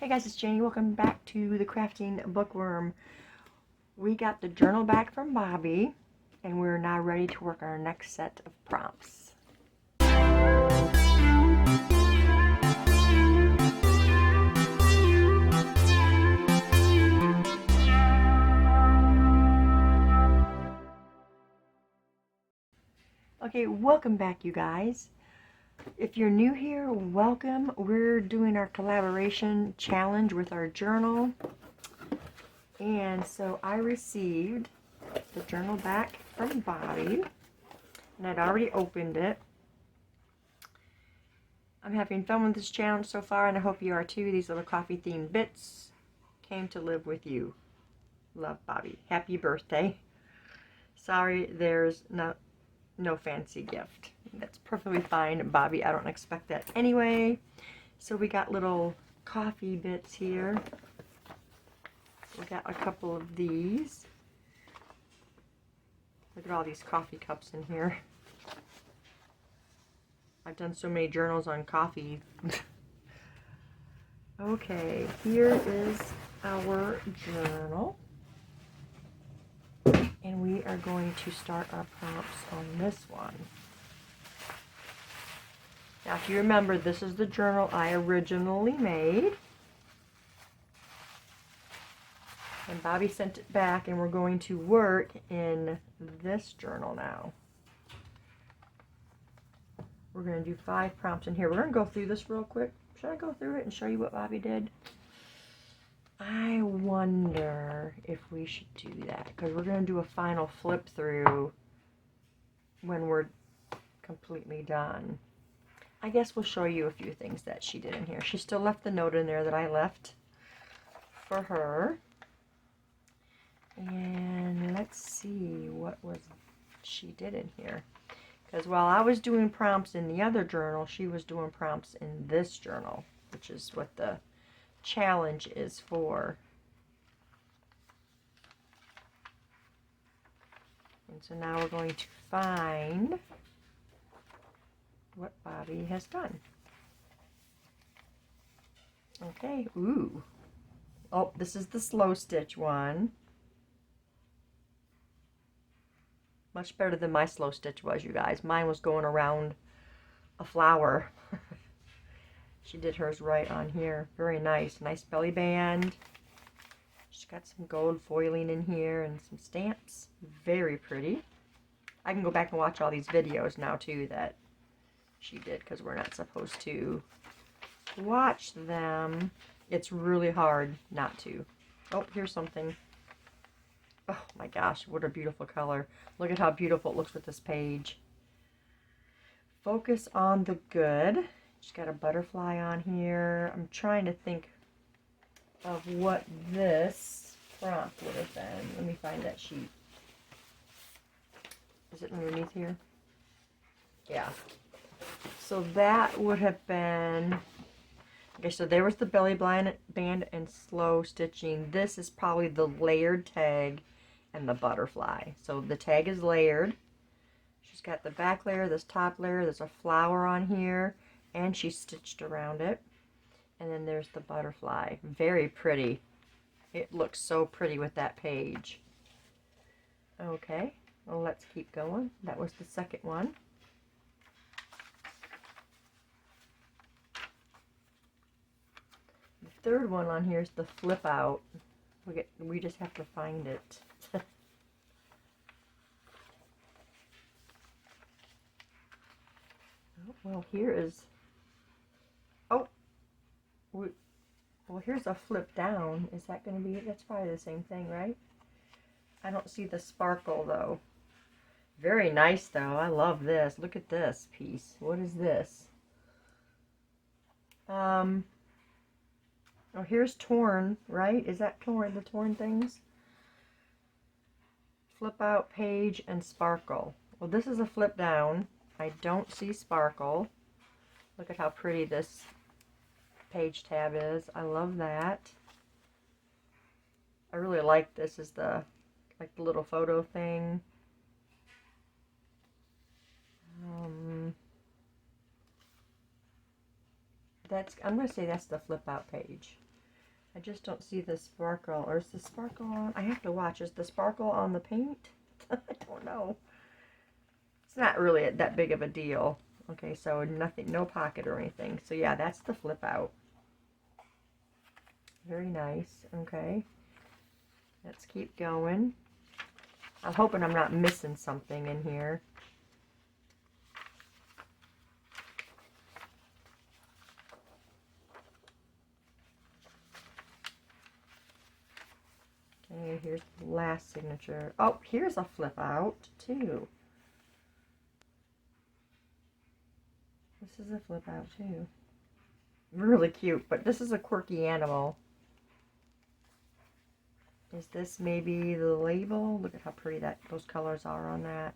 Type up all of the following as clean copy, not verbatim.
Hey guys, it's Janie. Welcome back to the Crafting Bookworm. We got the journal back from Bobby, and we're now ready to work on our next set of prompts. Okay, welcome back, you guys. If you're new here, welcome. We're doing our collaboration challenge with our journal. And so I received the journal back from Bobby, and I'd already opened it. I'm having fun with this challenge so far, and I hope you are too. These little coffee themed bits came to live with you. Love, Bobby. Happy birthday. Sorry, there's no fancy gift. That's perfectly fine, Bobby. I don't expect that anyway. So we got little coffee bits here. We got a couple of these. Look at all these coffee cups in here. I've done so many journals on coffee. Okay, here is our journal. And we are going to start our prompts on this one. Now, if you remember, this is the journal I originally made. And Bobby sent it back, and we're going to work in this journal now. We're going to do 5 prompts in here. We're going to go through this real quick. Should I go through it and show you what Bobby did? I wonder if we should do that, because we're going to do a final flip through when we're completely done. I guess we'll show you a few things that she did in here. She still left the note in there that I left for her. And let's see what she did in here. Because while I was doing prompts in the other journal, she was doing prompts in this journal, which is what the challenge is for. And so now we're going to find what Bobby has done. Okay, ooh. Oh, this is the slow stitch one. Much better than my slow stitch was, you guys. Mine was going around a flower. She did hers right on here. Very nice. Nice belly band. She's got some gold foiling in here and some stamps. Very pretty. I can go back and watch all these videos now too that she did, because we're not supposed to watch them. It's really hard not to. Oh, here's something. Oh my gosh, what a beautiful color. Look at how beautiful it looks with this page. Focus on the good. She's got a butterfly on here. I'm trying to think of what this prompt would have been. Let me find that sheet. Is it underneath here? Yeah. So that would have been... Okay, so there was the belly band and slow stitching. This is probably the layered tag and the butterfly. So the tag is layered. She's got the back layer, this top layer, there's a flower on here, and she stitched around it. And then there's the butterfly. Very pretty. It looks so pretty with that page. Okay, well, let's keep going. That was the second one. The third one on here is the flip out. We just have to find it. Well, here is... Oh! Well, here's a flip down. Is that going to be it? That's probably the same thing, right? I don't see the sparkle, though. Very nice, though. I love this. Look at this piece. What is this? Oh, here's torn, right? Is that torn, the torn things? Flip out, page, and sparkle. Well, this is a flip down. I don't see sparkle. Look at how pretty this page tab is. I love that. I really like this as the little photo thing. I'm going to say that's the flip out page. I just don't see the sparkle. Or is the sparkle on? I have to watch. Is the sparkle on the paint? I don't know. It's not really that big of a deal. Okay, so nothing, no pocket or anything. So yeah, that's the flip out. Very nice. Okay. Let's keep going. I'm hoping I'm not missing something in here. Okay, here's the last signature. Oh, here's a flip out too. This is a flip out too. Really cute, but this is a quirky animal. Is this maybe the label? Look at how pretty those colors are on that.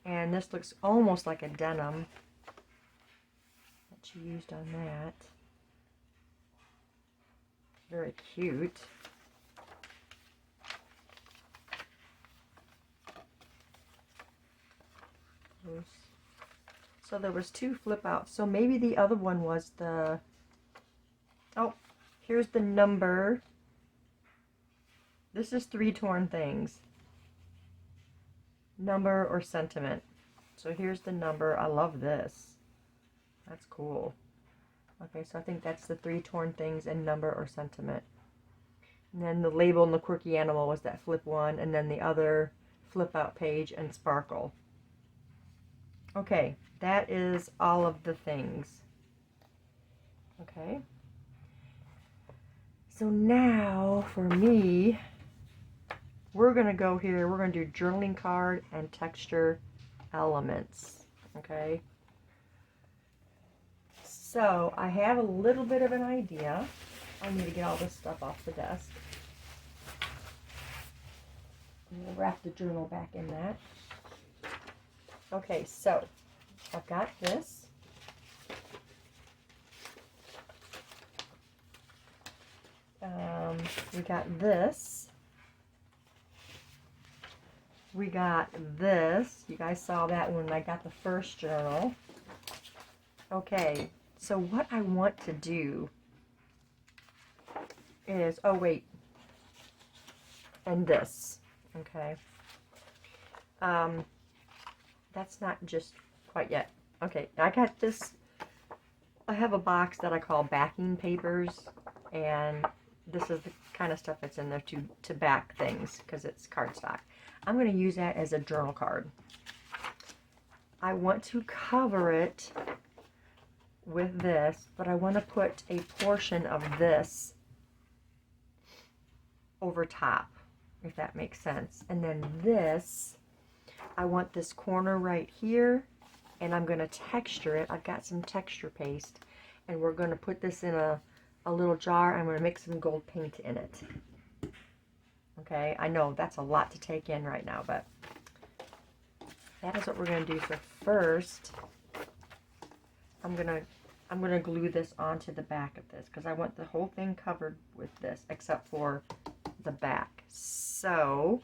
And this looks almost like a denim that she used on that. Very cute. So there was 2 flip outs. So maybe the other one was the... Oh, here's the number. This is 3 torn things. Number or sentiment. So here's the number. I love this. That's cool. Okay, so I think that's the 3 torn things and number or sentiment. And then the label and the quirky animal was that flip one. And then the other flip out page and sparkle. Okay, that is all of the things. Okay. So now for me, we're going to go here. We're going to do journaling card and texture elements. Okay. So I have a little bit of an idea. I need to get all this stuff off the desk. I'm going to wrap the journal back in that. Okay, so I've got this. We got this. We got this. You guys saw that when I got the first journal. Okay, so what I want to do is, oh wait, and this, okay. That's not just quite yet. Okay, I got this. I have a box that I call backing papers, and this is the kind of stuff that's in there to back things because it's cardstock. I'm going to use that as a journal card. I want to cover it with this, but I want to put a portion of this over top, if that makes sense. And then this, I want this corner right here, and I'm going to texture it. I've got some texture paste, and we're going to put this in a little jar. I'm going to mix some gold paint in it. Okay, I know that's a lot to take in right now, but that is what we're going to do. So first, I'm gonna glue this onto the back of this because I want the whole thing covered with this except for the back. So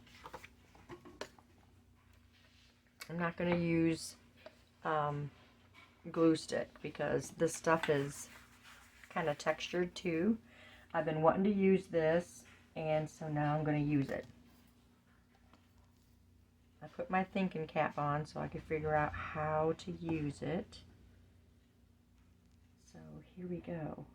I'm not going to use glue stick because this stuff is kind of textured too. I've been wanting to use this, and so now I'm going to use it. I put my thinking cap on so I could figure out how to use it. So here we go.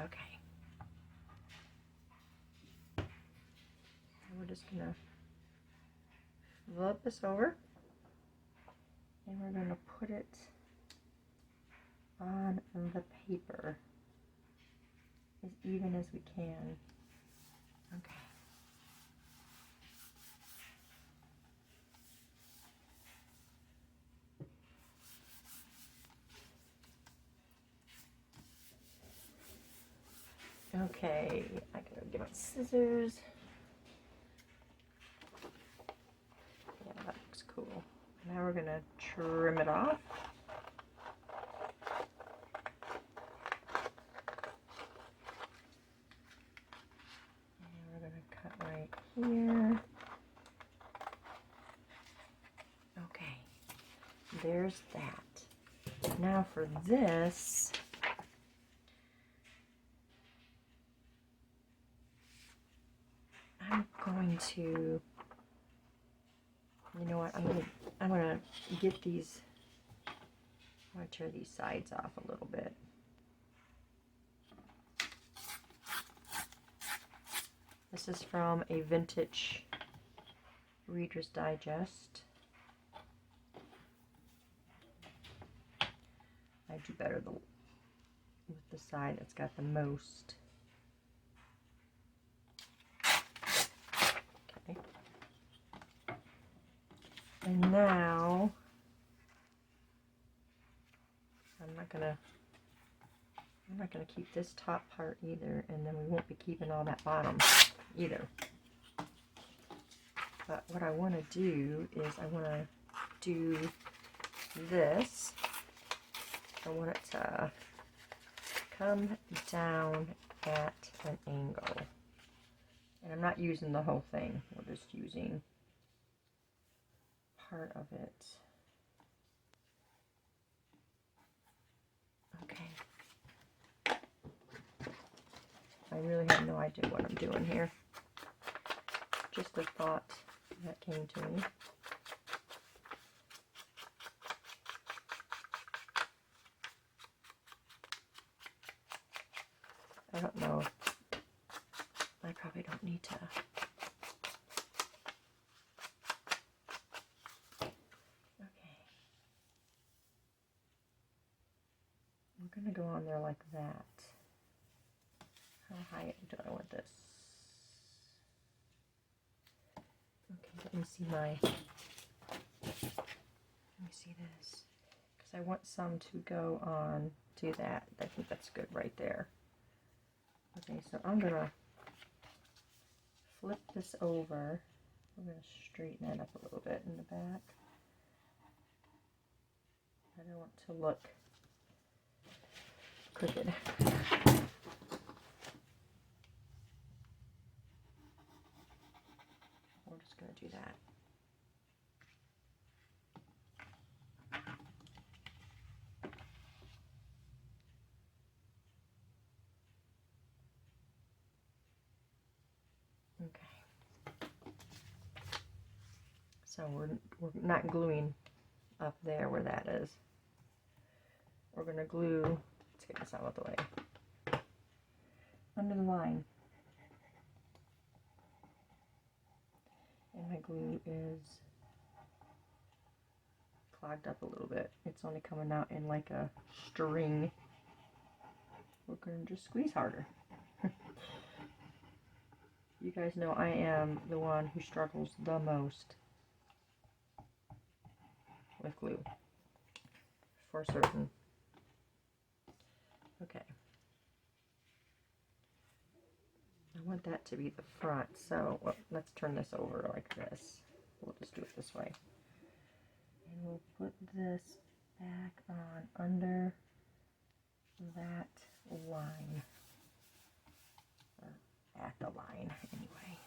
Okay. We're just going to flip this over, and we're going to put it on the paper as even as we can. Okay. Okay, I gotta get my scissors. Yeah, that looks cool. Now we're gonna trim it off. And we're gonna cut right here. Okay, there's that. Now for this, I'm going to, you know what, I'm gonna get these, I'm gonna tear these sides off a little bit. This is from a vintage Reader's Digest. I do better with the side that's got the most. Okay. And now I'm not gonna keep this top part either, and then we won't be keeping all that bottom either. But what I want to do is I want to do this. I want it to come down at an angle. And I'm not using the whole thing. We're just using part of it. Okay. I really have no idea what I'm doing here. Just a thought that came to me. I don't know. I probably don't need to. Okay. I'm going to go on there like that. How high do I want this? Okay, let me see this. Because I want some to go on to that. I think that's good right there. Okay, so I'm going to flip this over. I'm going to straighten that up a little bit in the back. I don't want to look crooked. We're just going to do that. Okay. So we're not gluing up there where that is. We're going to glue, let's get this out of the way, under the line. And my glue is clogged up a little bit. It's only coming out in like a string. We're going to just squeeze harder. You guys know I am the one who struggles the most with glue, for certain. Okay. I want that to be the front, so well, let's turn this over like this. We'll just do it this way. And we'll put this back on under that line. Or at the line, anyway.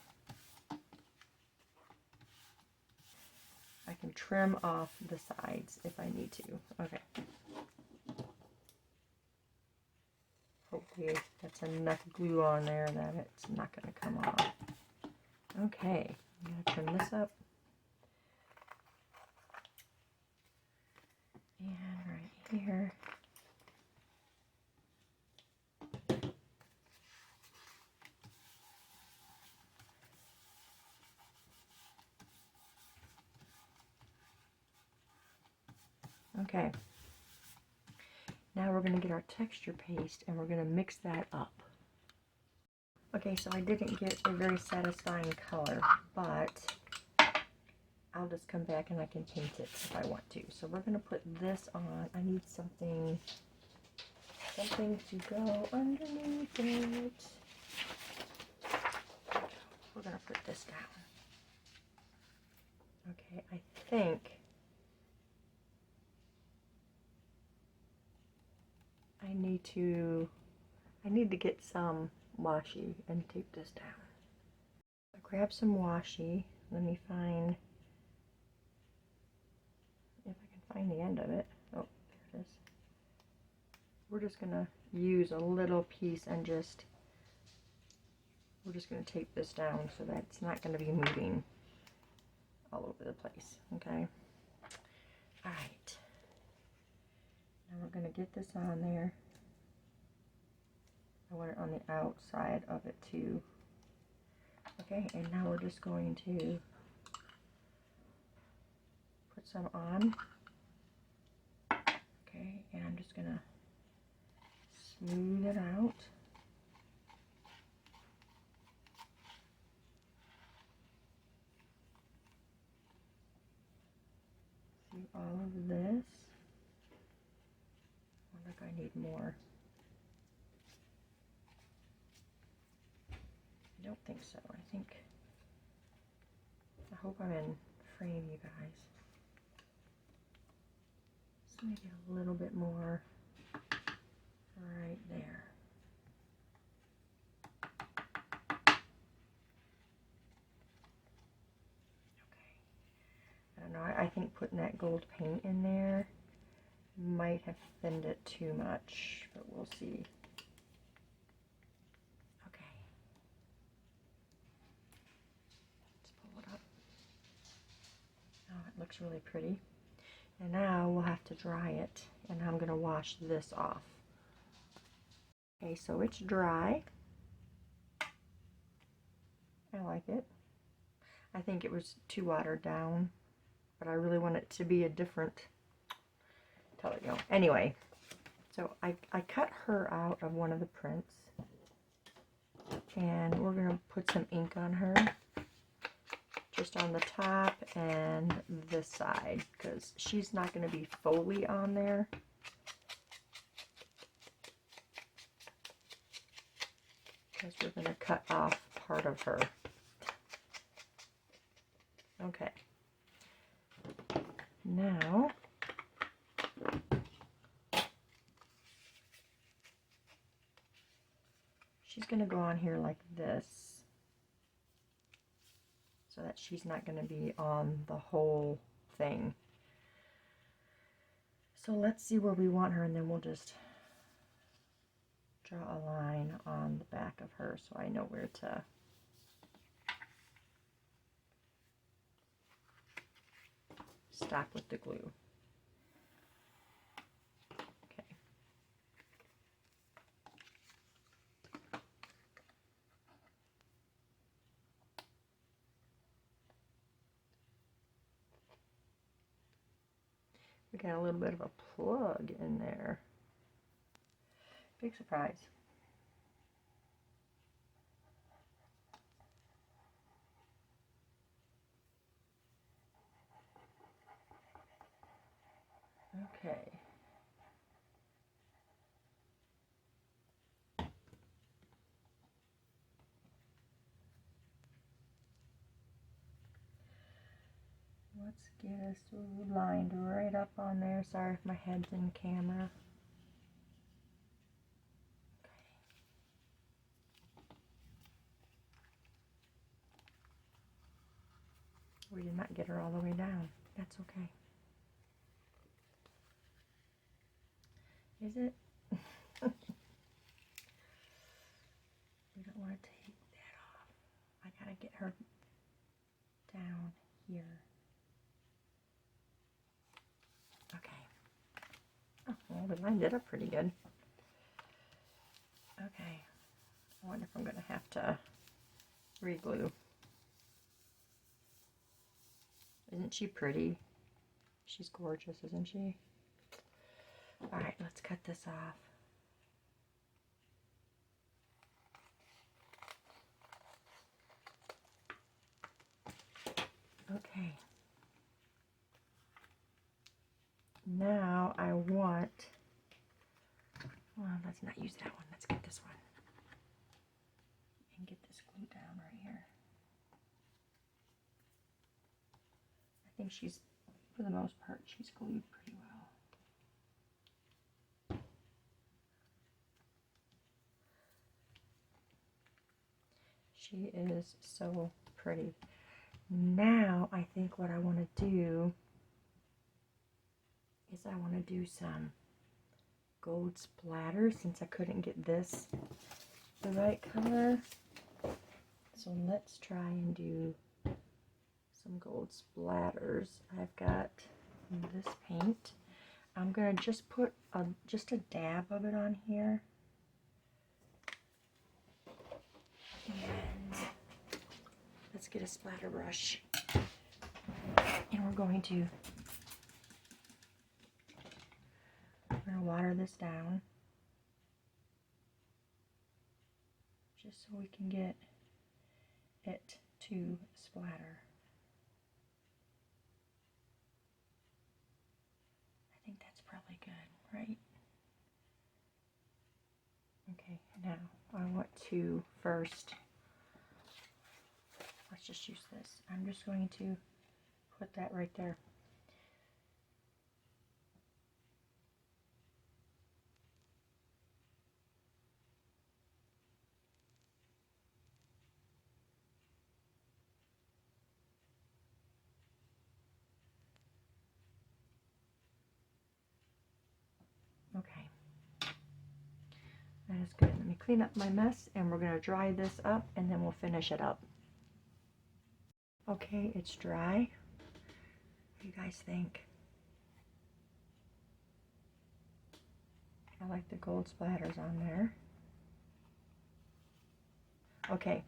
I can trim off the sides if I need to. Okay. Hopefully that's enough glue on there that it's not going to come off. Okay, I'm going to trim this up. And right here. Okay. Now we're going to get our texture paste and we're going to mix that up. Okay, so I didn't get a very satisfying color, but I'll just come back and I can paint it if I want to. So we're going to put this on. I need something to go underneath it. We're going to put this down. Okay, I think I need to get some washi and tape this down. I grab some washi. Let me find, if I can find the end of it. Oh, there it is. just going to use a little piece and we're just going to tape this down so that it's not going to be moving all over the place, okay? All right. Now we're going to get this on there. I want it on the outside of it too. Okay, and now we're just going to put some on. Okay, and I'm just going to smooth it out. See all of this. I wonder if I need more. I don't think so. I hope I'm in frame, you guys. So maybe a little bit more right there. Okay. I don't know. I think putting that gold paint in there might have thinned it too much, but we'll see. Okay. Let's pull it up. Oh, it looks really pretty. And now we'll have to dry it, and I'm going to wash this off. Okay, so it's dry. I like it. I think it was too watered down, but I really want it to be a different color. You know. Anyway, so I cut her out of one of the prints, and we're going to put some ink on her. Just on the top and this side, because she's not going to be fully on there. Because we're going to cut off part of her. Okay. Now, she's going to go on here like this, so that she's not going to be on the whole thing. So let's see where we want her, and then we'll just draw a line on the back of her so I know where to stop with the glue. Okay. We got a little bit of a plug in there. Big surprise. Okay. Let's get us lined right up on there. Sorry if my head's in camera. We did not get her all the way down. That's okay. Is it? We don't want to take that off. I gotta get her down here. Okay. Oh, well, we lined it up pretty good. Okay. I wonder if I'm gonna have to re-glue. Isn't she pretty? She's gorgeous, isn't she? Alright, let's cut this off. Okay. Now I want, well, let's not use that one. Let's get this one. And get this glue down right here. I think she's, for the most part, she's glued pretty well. She is so pretty. Now I think what I want to do is I want to do some gold splatter since I couldn't get this the right color. So let's try and do some gold splatters. I've got this paint. I'm gonna just put just a dab of it on here. And let's get a splatter brush. And we're going to water this down just so we can get it to splatter. I think that's probably good, right? Okay, now I want to first, let's just use this. I'm just going to put that right there. Okay, that is good. Let me clean up my mess and we're going to dry this up and then we'll finish it up. Okay, it's dry. What do you guys think? I like the gold splatters on there. Okay,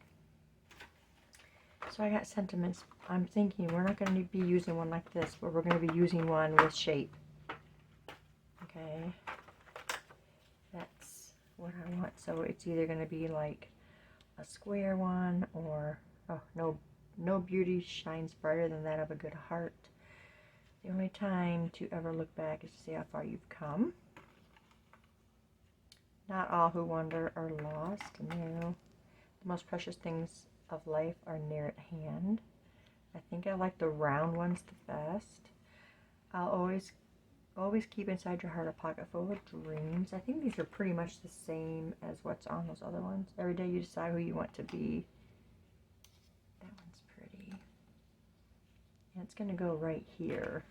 so I got sentiments. I'm thinking we're not going to be using one like this, but we're going to be using one with shape. Okay, that's what I want. So it's either going to be like a square one or, oh, no beauty shines brighter than that of a good heart. The only time to ever look back is to see how far you've come. Not all who wander are lost. No. The most precious things of life are near at hand. I think I like the round ones the best. I'll always keep inside your heart a pocket full of dreams. I think these are pretty much the same as what's on those other ones. Every day you decide who you want to be. That one's pretty. And it's going to go right here.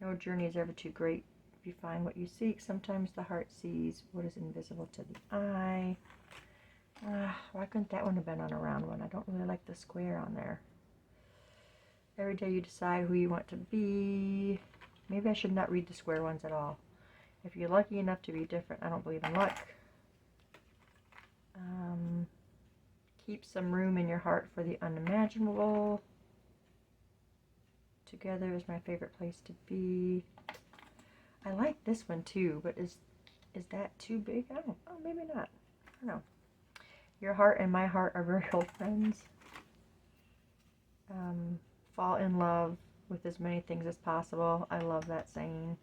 No journey is ever too great if you find what you seek. Sometimes the heart sees what is invisible to the eye. Why couldn't that one have been on a round one? I don't really like the square on there. Every day you decide who you want to be. Maybe I should not read the square ones at all. If you're lucky enough to be different, I don't believe in luck. Keep some room in your heart for the unimaginable. Together is my favorite place to be. I like this one too, but is that too big? I don't. Oh, maybe not. I don't know. Your heart and my heart are very old friends. Fall in love with as many things as possible. I love that saying.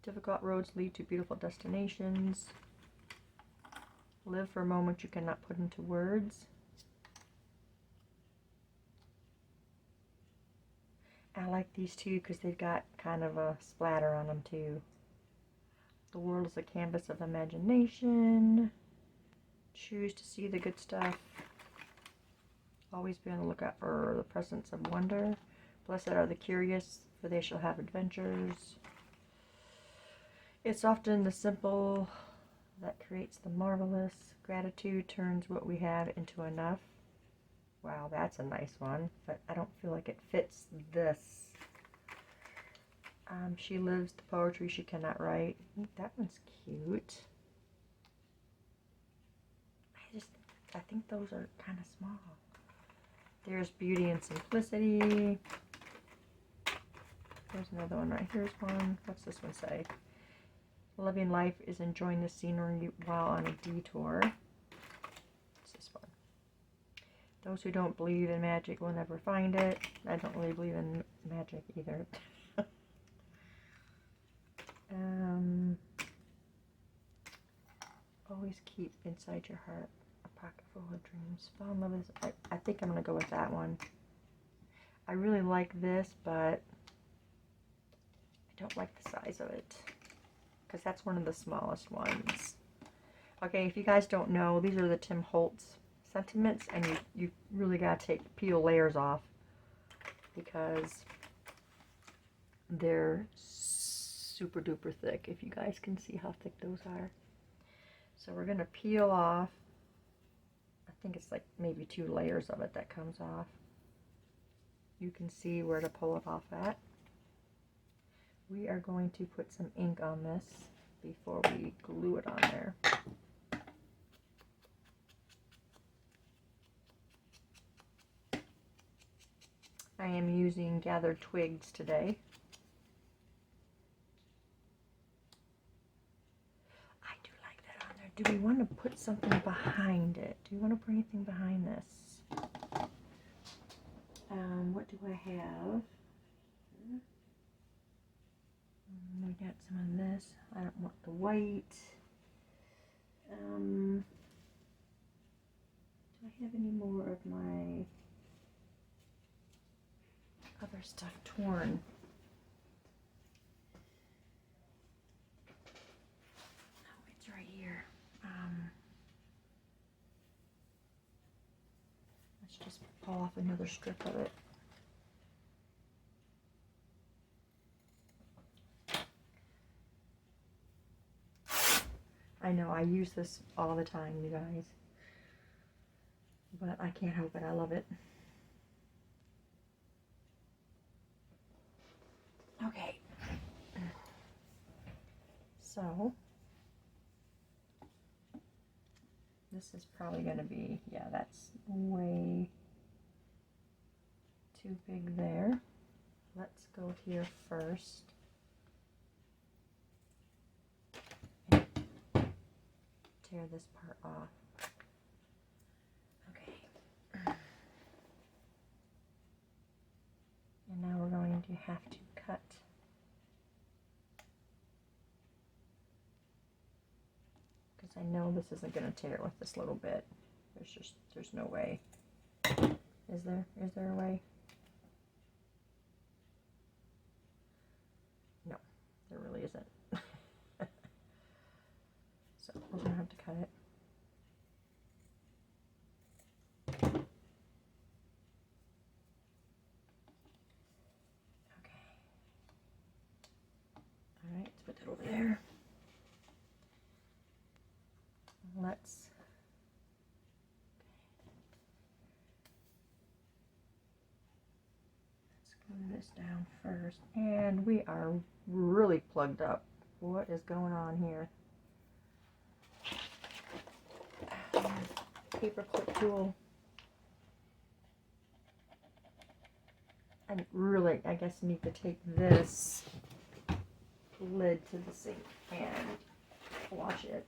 Difficult roads lead to beautiful destinations. Live for a moment you cannot put into words. I like these two because they've got kind of a splatter on them too. The world is a canvas of imagination. Choose to see the good stuff. Always be on the lookout for the presence of wonder. Blessed are the curious, for they shall have adventures. It's often the simple that creates the marvelous. Gratitude turns what we have into enough. Wow, that's a nice one, but I don't feel like it fits this. She lives the poetry she cannot write. I think that one's cute. I think those are kind of small. There's beauty and simplicity. There's another one right here's one. What's this one say? Living life is enjoying the scenery while on a detour. What's this one? Those who don't believe in magic will never find it. I don't really believe in magic either. Always keep inside your heart a pocket full of dreams. Fall in love is, I think I'm going to go with that one. I really like this, but I don't like the size of it because that's one of the smallest ones. Okay, if you guys don't know, these are the Tim Holtz sentiments, and you really got to peel layers off because They're super duper thick, if you guys can see how thick those are. So we're going to peel off, I think it's like maybe 2 layers of it that comes off. You can see where to pull it off at. We are going to put some ink on this before we glue it on there. I am using gathered twigs today. I do like that on there. Do we want to put something behind it? Do we want to put anything behind this? What do I have? We got some of this. I don't want the white. Do I have any more of my other stuff torn? Oh, it's right here. Let's just pull off another strip of it. I know, I use this all the time, you guys. But I can't help it, I love it. Okay. So, this is probably going to be, yeah, that's way too big there. Let's go here first. Tear this part off. Okay. And now we're going to have to cut. Because I know this isn't going to tear with this little bit. There's no way. Is there? Is there a way? No, there really isn't. So we're going to have to cut it. Okay. Alright, let's put that over there. Let's glue this down first. And we are really plugged up. What is going on here? Paper clip tool. I really, I guess, need to take this lid to the sink and wash it.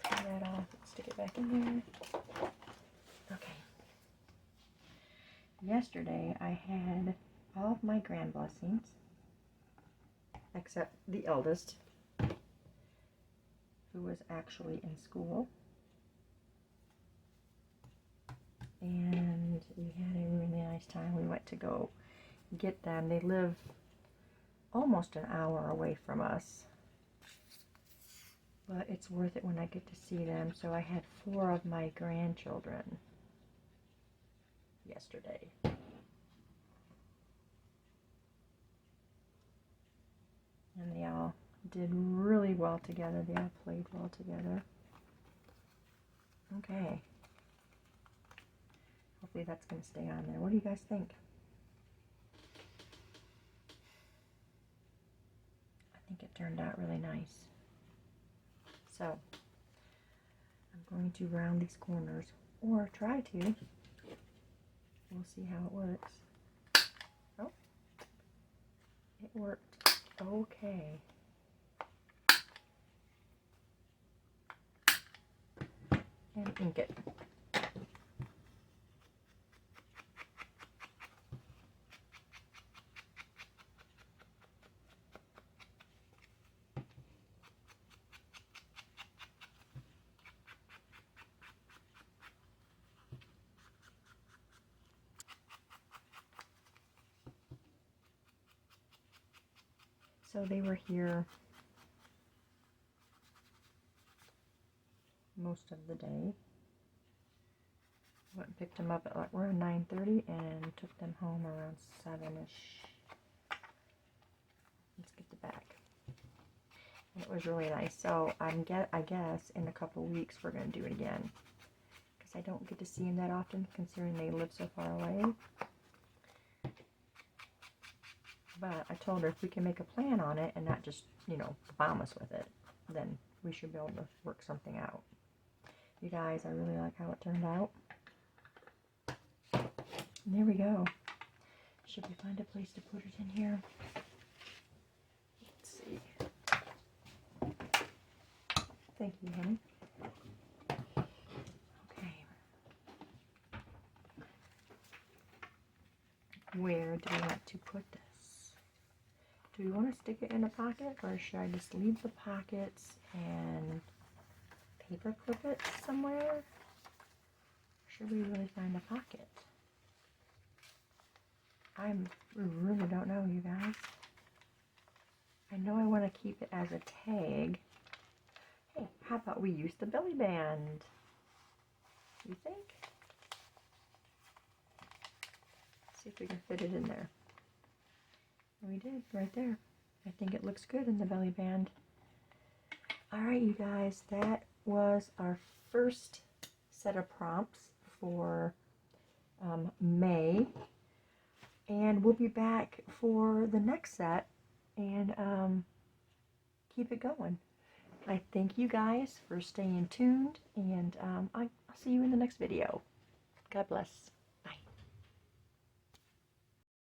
Take that off. Stick it back in there. Okay. Yesterday I had all of my grand blessings, except the eldest, who was actually in school. And we had a really nice time. We went to go get them. They live almost an hour away from us. But it's worth it when I get to see them. So I had 4 of my grandchildren yesterday. And they all did really well together. They all played well together. Okay. Hopefully that's going to stay on there. What do you guys think? I think it turned out really nice. So, I'm going to round these corners, or try to. We'll see how it works. Oh, it worked. Okay. And ink it. So they were here most of the day. Went picked them up at like around 9:30 and took them home around 7-ish. Let's get the bag. And it was really nice. So I guess in a couple weeks we're going to do it again. Because I don't get to see them that often considering they live so far away. But I told her if we can make a plan on it and not just, you know, bomb us with it, then we should be able to work something out. You guys, I really like how it turned out. And there we go. Should we find a place to put it in here? Let's see. Thank you, honey. Okay. Where do we want to put this? Do we want to stick it in a pocket, or should I just leave the pockets and paper clip it somewhere? Or should we really find a pocket? I really don't know, you guys. I know I want to keep it as a tag. Hey, how about we use the belly band? You think? See if we can fit it in there. We did, right there. I think it looks good in the belly band. Alright, you guys, that was our first set of prompts for May. And we'll be back for the next set and keep it going. I thank you guys for staying tuned, and I'll see you in the next video. God bless.